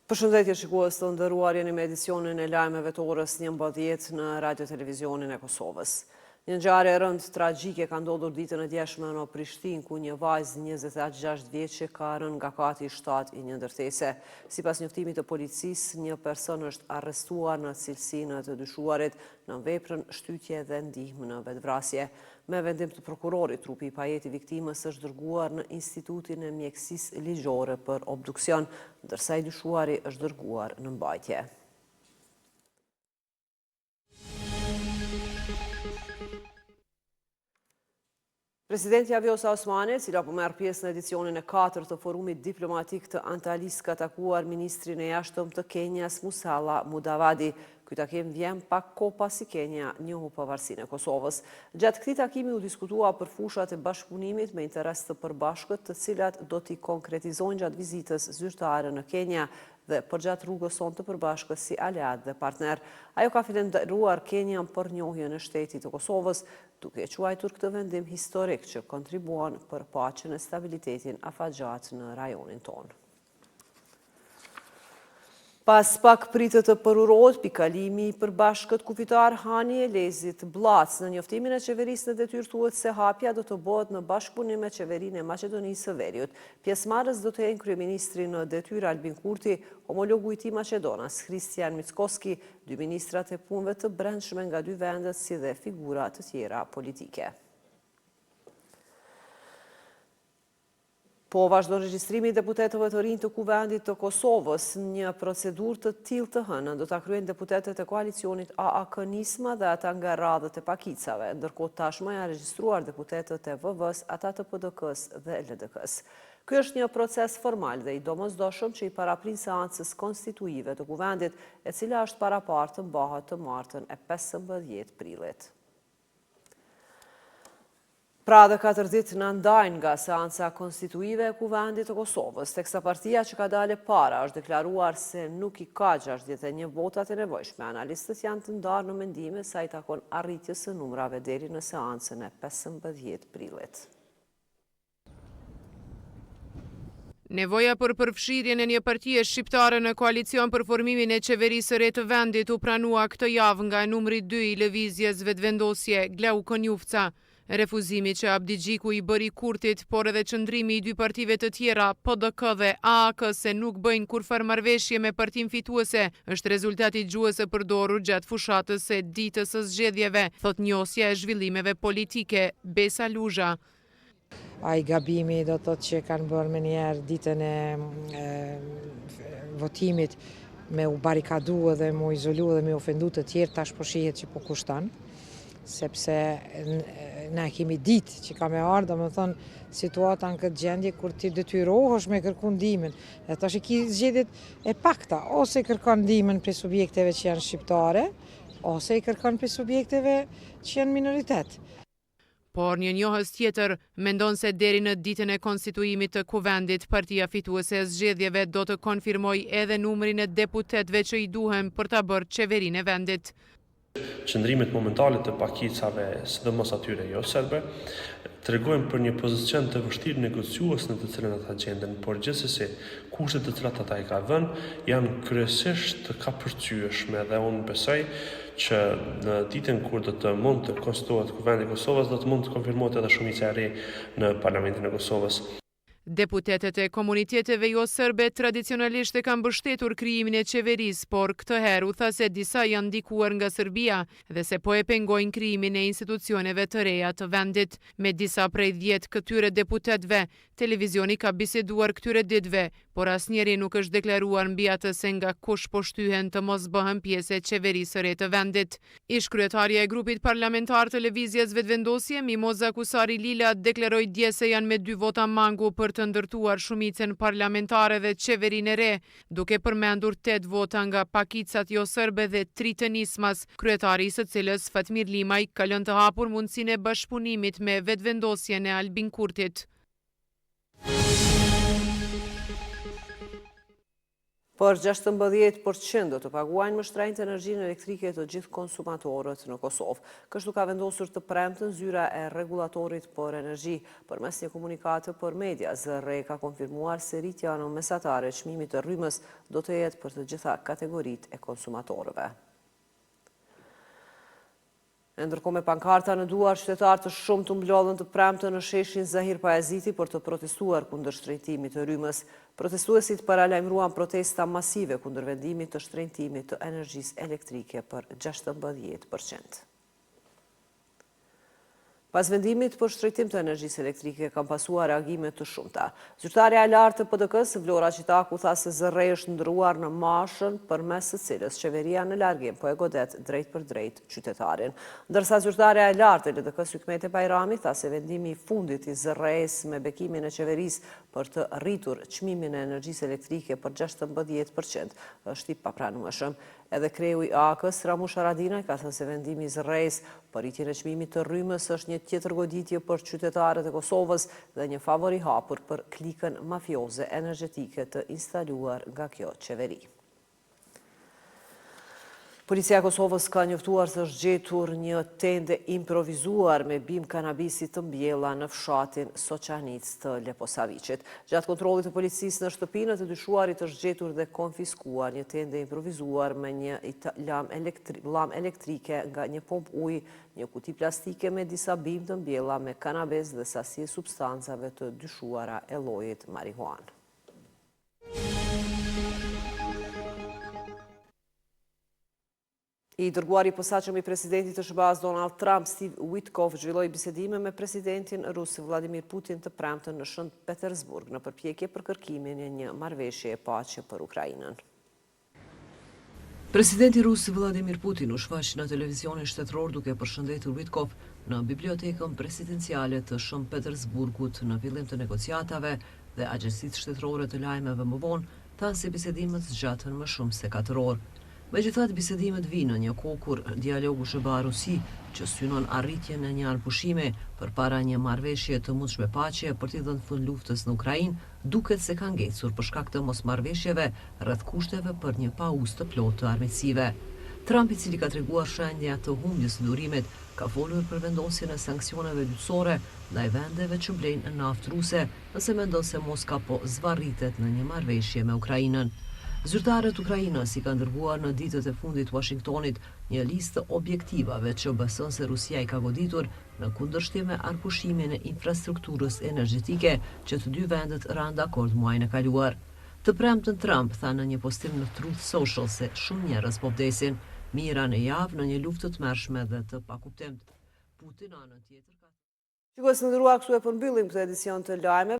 Përshëndetje shikues të nderuar, jeni me edicionin e lajmeve të orës 11 në Radio Televizionin e Kosovës. Një ngjarje e rëndë tragjike ka ndodhur ditën e djeshme në Prishtinë, ku një vajzë 26 vjeçe ka rënë nga kati i 7 i një ndërtese. Sipas njoftimit të policisë, një person është arrestuar në cilësinë të dyshuarit në veprën shtytje dhe ndihmë në vetvrasje. Me vendim të prokurorit, trupi i pajeti viktimës është dërguar në Institutin e Mjekësisë Ligjore për obduksion, ndërsa i dyshuari është dërguar në mbajtje. Presidenti Vjosa Osmani, cila po merr pjesë në edicionin e 4 të forumit diplomatik të Antalis, ka takuar ministrin e jashtëm të Kenjas, Musalia Mudavadi. Ky takim vjen pak kohë pasi Kenja njohu pavarësinë e Kosovës. Gjatë këtij takimi u diskutua për fushat e bashkëpunimit me interes të përbashkët, të cilat do t'i konkretizojnë gjatë vizitës zyrtare në Kenja dhe përgjatë rrugës sonë të përbashkës si aleat dhe partner. Ajo ka falendëruar Kenjan për njohjen e shtetit të Kosovës, duke quajtur këtë vendim historik që kontribuon për paqen e stabilitetin afatgjat në rajonin tonë. Pas pak pritet të përurohet pikalimi i përbashkët kufitar Hani Elezit Blac. Në njoftimin e qeverisë në detyrë thuhet se hapja do të bëhet në bashkëpunim me qeverinë e Maqedonisë së Veriut. Pjesëmarrës do të jenë kryeministri në detyrë Albin Kurti, homologu i tij Maqedonas Kristian Mickoski, dy ministrat e punëve të brendshme nga dy vendet, si dhe figura të tjera politike. Po vazhdon regjistrimi i deputetëve të rinj të Kuvendit të Kosovës. Një procedurë të tillë të hënën do ta kryejnë deputetët e koalicionit AAK-Nisma dhe ata nga radhët e pakicave, ndërkohë tashmë janë regjistruar deputetët e VV-s, ata të PDK-s dhe LDK-s. Ky është një proces formal dhe i domosdoshëm që i paraprin seancës konstituive të Kuvendit, e cila është paraparë të mbahet të martën e 15 prillit. Pra dhe 4 ditë në ndajnë nga seanca konstituive e Kuvendit të Kosovës, teksa partia që ka dalë para është deklaruar se nuk i ka 61 votat e nevojshme. Analistët janë të ndarë në mendime sa i takon arritjes së numrave deri në seancën e 15 prillit. Nevoja për përfshirjen e një partie shqiptare në koalicion për formimin e qeverisë së re të vendit u pranua këtë javë nga numri 2 i lëvizjes vetëvendosje Glauko Njufca. Refuzimi që Abdi Gjiku i bëri Kurtit, por edhe qëndrimi i dy partive të tjera, PDK dhe AAK, se nuk bëjnë kurfar marrëveshje me partin fituese, është rezultati gjuhës së përdorur gjatë fushatës së ditës së zgjedhjeve, thot njosja e zhvillimeve politike Besa Luzha. Ai gabimi do të thotë që kanë bërë me njerë ditën e votimit me u barikadu dhe me u izolu dhe me u ofendu të tjerë, tash po shihet që po kushton, sepse na kemi ditë që ka me ardhur, domethënë situata në këtë gjendje kur ti detyrohesh me kërku ndihmën. E tash ki zgjedhjet e pakta, ose kërkon ndihmën prej subjekteve që janë shqiptare, ose i kërkon prej subjekteve që janë minoritet. Por një njohës tjetër mendon se deri në ditën e konstituimit të Kuvendit, partia fituese e zgjedhjeve do të konfirmojë edhe numrin e deputetëve që i duhen për ta bërë qeverinë e vendit. Qëndrimet momentale të pakicave, sidomos atyre jo serbe, tregojnë për një pozicion të vështirë negociues në të cilën ata gjenden, por gjithsesi kushtet të cilat ata i ka vënë janë kryesisht të kapërcyeshme dhe unë besoj që në ditën kur do të mund të konstituohet Kuvendi i Kosovës, do të mund të konfirmohet edhe shumica e re në Parlamentin e Kosovës. Deputetet e komuniteteve jo serbe tradicionalisht e kanë mbështetur krijimin e qeverisë, por këtë herë u tha se disa janë ndikuar nga Serbia dhe se po e pengojnë krijimin e institucioneve të reja të vendit. Me disa prej 10 këtyre deputetëve, televizioni ka biseduar këtyre ditëve, por asnjëri nuk është deklaruar mbi atë se nga kush po shtyhen të mos bëhen pjesë e qeverisë së re të vendit. Ish kryetaria e grupit parlamentar të lëvizjes vetëvendosje, Mimoza Kusari Lila, deklaroi dje se janë me 2 vota mangu për të ndërtuar shumicën parlamentare dhe qeverinë e re, duke përmendur 8 vota nga pakicat jo serbe dhe 3 të Nismas, kryetari i së cilës Fatmir Limaj ka lënë të hapur mundësinë e bashkëpunimit me vetëvendosjen e Albin Kurtit. Për 16% do të paguajnë më shtrenjtë energjinë elektrike të gjithë konsumatorët në Kosovë. Kështu ka vendosur të premtën zyra e regulatorit për energji. Përmes një komunikate për media, ZRE ka konfirmuar se rritja në mesatare e çmimit të rrymës do të jetë për të gjitha kategoritë e konsumatorëve. Ndërkohë me pankarta në duar, qytetarë të shumë të mbledhën të premte në sheshin Zahir Pajaziti për të protestuar kundër shtrenjtimit të rrymës. Protestuesit paralajmëruan protesta masive kundër vendimit të shtrenjtimit të energjisë elektrike për 16%. Pas vendimit për shtrenjtim të energjisë elektrike kam pasua reagime të shumta. Zyrtarja e lartë të PDK-s, Vlora Qitaku, tha se ZRE është ndëruar në mashën përmes së cilës qeveria në largim po e godet drejt për drejt qytetarin. Ndërsa zyrtarja e lartë e LDK-s Hykmete Bajrami tha se vendimi i fundit i ZRE-s me bekimin e qeverisë për të rritur çmimin e energjisë elektrike për 16% është i papranueshëm. Edhe kreu i AK-s, Ramush Haradinaj, ka thënë se vendimi i ZRE-s për rritjen e çmimit të rrymës është një tjetër goditje për qytetarët e Kosovës dhe një favor i hapur për klikën mafioze energjetike të instaluar nga kjo qeveri. Policia e Kosovës ka njoftuar se është gjetur një tende improvizuar me bim kanabisi të mbjella në fshatin Soçanic të Leposavicit. Gjatë kontrollit të policisë në shtëpinë të dyshuarit është gjetur dhe konfiskuar një tende improvizuar me një lam elektrike nga një pomp ujë, një kuti plastike me disa bim të mbjella me kanabis dhe sasi e substancave të dyshuara e llojit marihuanë. I dërguari i posaçëm i presidentit të SBA-s Donald Trump, Steve Witkoff, zhvilloi bisedime me presidentin rus Vladimir Putin të premten në Shën Petersburg në përpjekje për kërkimin e një marrëveshje e paqe për Ukrainën. Presidenti rus Vladimir Putin u shfaq në televizionin shtetëror duke përshëndetur Witkoff në bibliotekën presidenciale të Shën Petersburgut në fillim të negociatave dhe agjencitë shtetërore të lajmeve më vonë thanë se bisedimet zgjatën më shumë se 4 orë. Megjithatë, bisedimet vinë në një kohë kur dialogu SBA-Rusi, që synon arritjen e një anëpushime përpara një marrëveshje të mundshme paqe për t'i dhënë fund luftës në Ukrainë, duket se ka ngecur për shkak të mosmarrëveshjeve rreth kushteve për një pauzë të plotë të armiqësive. Trump, i cili ka treguar shenja të humbjes së durimit, ka folur për vendosjen e sanksioneve lypsore ndaj vendeve që blejnë naftë ruse, nëse mendon se Moska po zvarritet në një marrëveshje me Ukrainën. Zyrtarët Ukrainës i kanë dërguar në ditët e fundit Washingtonit një listë objektivave që beson se Rusia i ka goditur në kundërshtim me anëpushimin e infrastrukturës energjetike që të dy vendet ranë dakord muajin e kaluar. Të premtën Trump tha në një postim në Truth Social se shumë njerëz po vdesin, mira në javë në një luftë të tmerrshme dhe të pakuptimtë. Putin anën tjetër ka... Shikues të nderuar, kështu e përmbyllim këtë edicion të lajmeve.